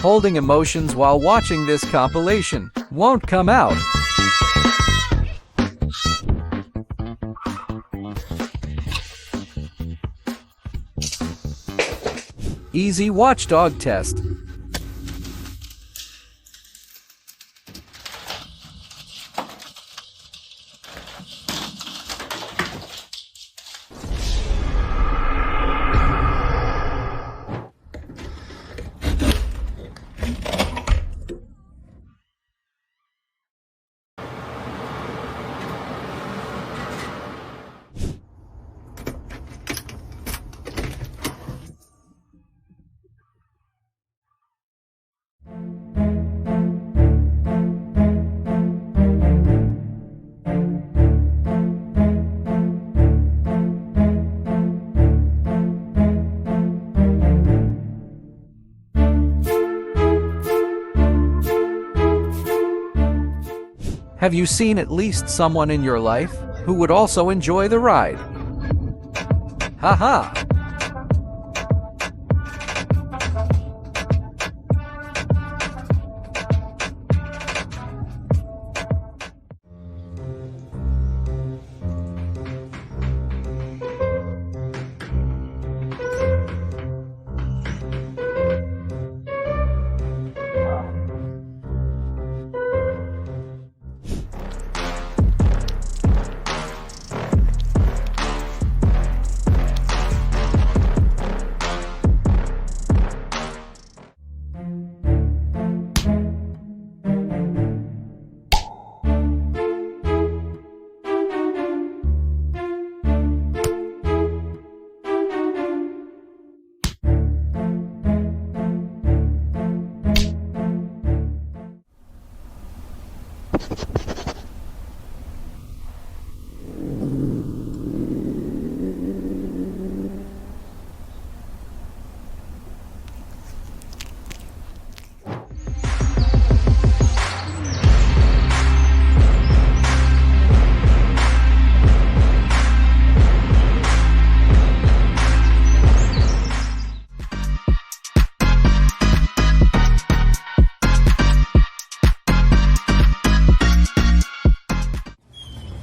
Holding emotions while watching this compilation won't come out. Easy watchdog test. Have you seen at least someone in your life who would also enjoy the ride? Haha!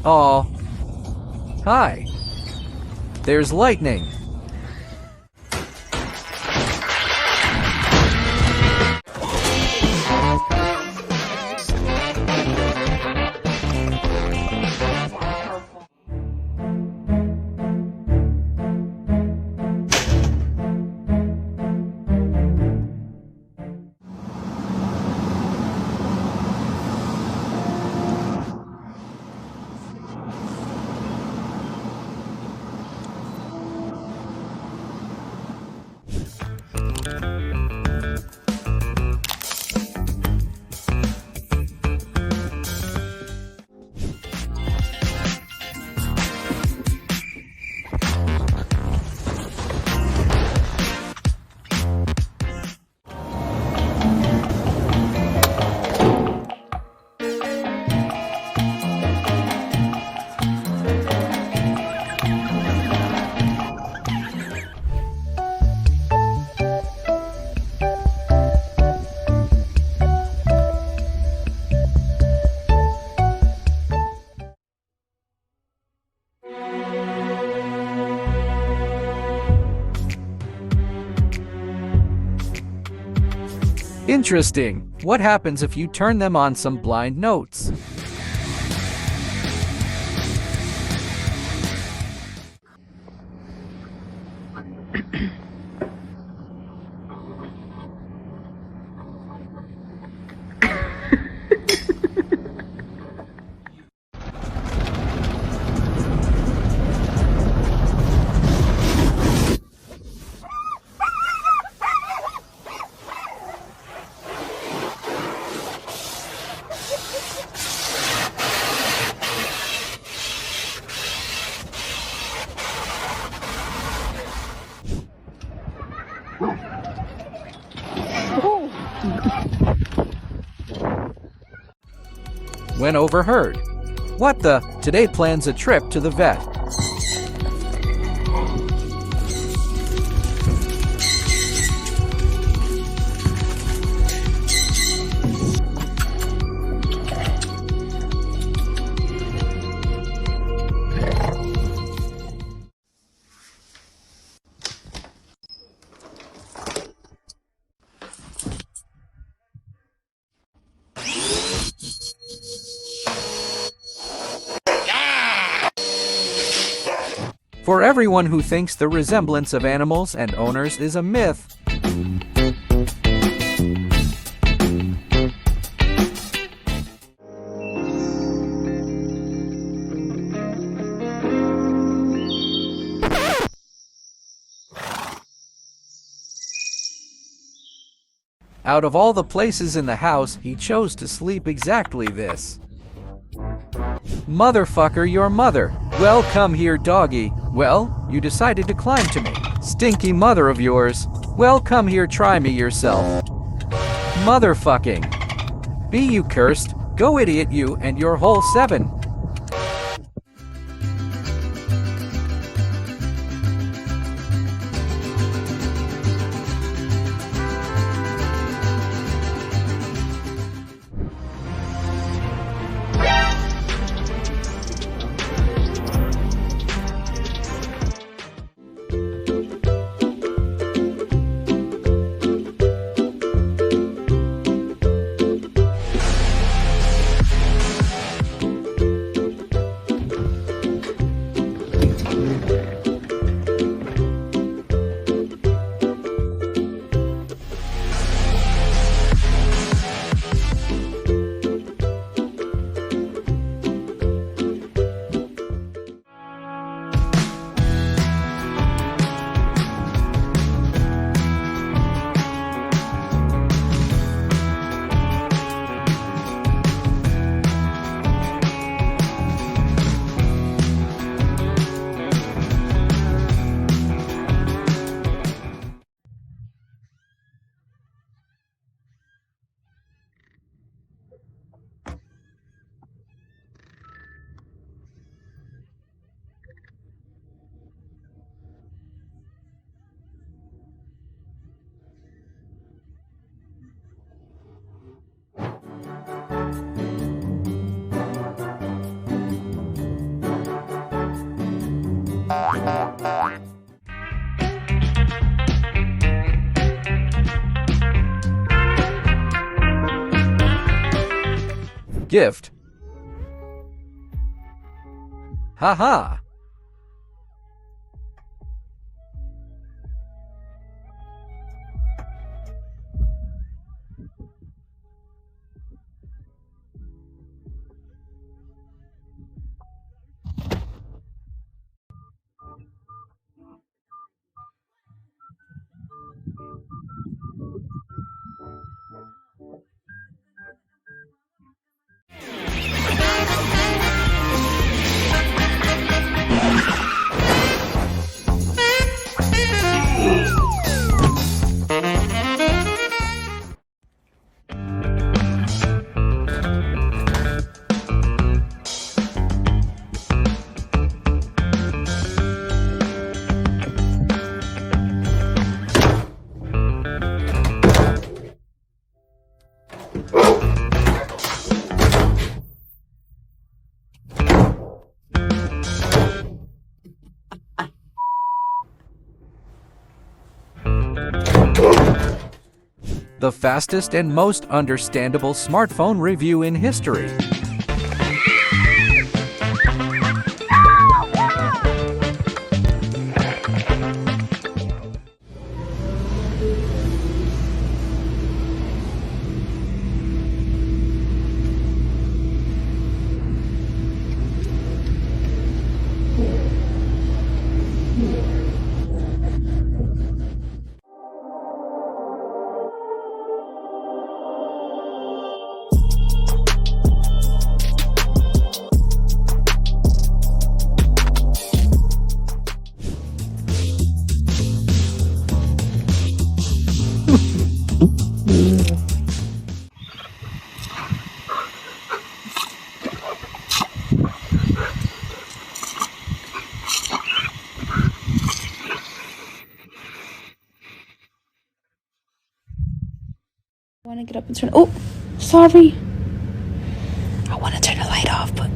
Aw. Hi. There's lightning. Interesting. What happens if you turn them on some blind notes? When overheard. What the? Today plans a trip to the vet. For everyone who thinks the resemblance of animals and owners is a myth. Out of all the places in the house, he chose to sleep exactly this. Motherfucker, your mother. Well, come here, doggy. Well, you decided to climb to me. Stinky mother of yours. Well, come here, try me yourself. Motherfucking. Be you cursed. Go idiot you and your whole 7. Gift. Haha. The fastest and most understandable smartphone review in history. I want to get up and turn. Oh, sorry. I want to turn the light off, but.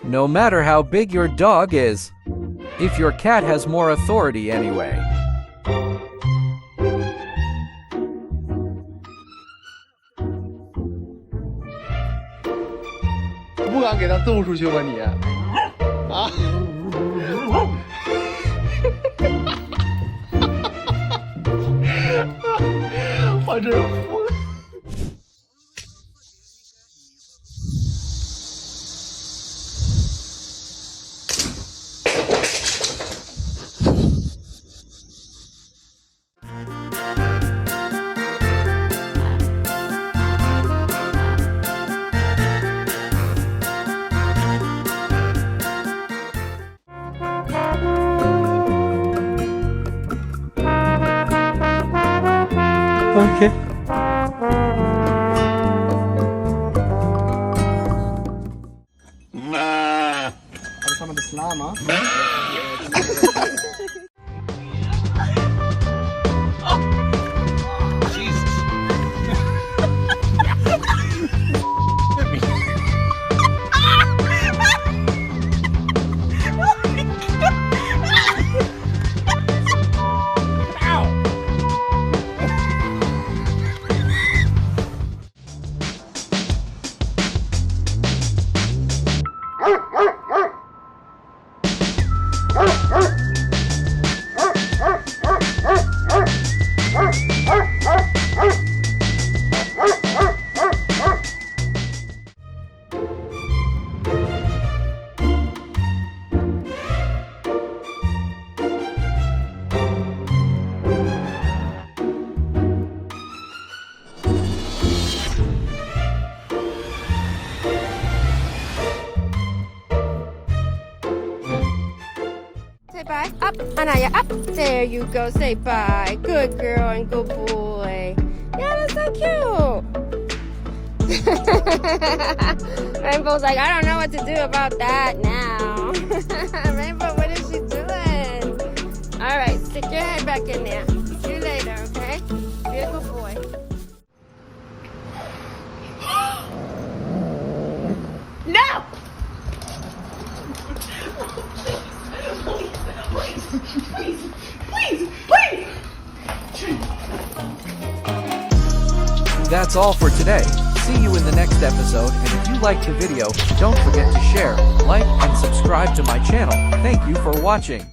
No matter how big your dog is, if your cat has more authority anyway. 不敢给他揍出去吗你？啊！我这服了。Okay. Har du samma beslama? Say bye. Up, Anaya, up. There you go. Say bye. Good girl and good boy. Yeah, that's so cute. Rainbow's like, I don't know what to do about that now. Rainbow, what is she doing? All right, stick your head back in there. See you later, okay? Be a good boy. No! That's all for today. See you in the next episode, and if you liked the video, don't forget to share, like, and subscribe to my channel. Thank you for watching.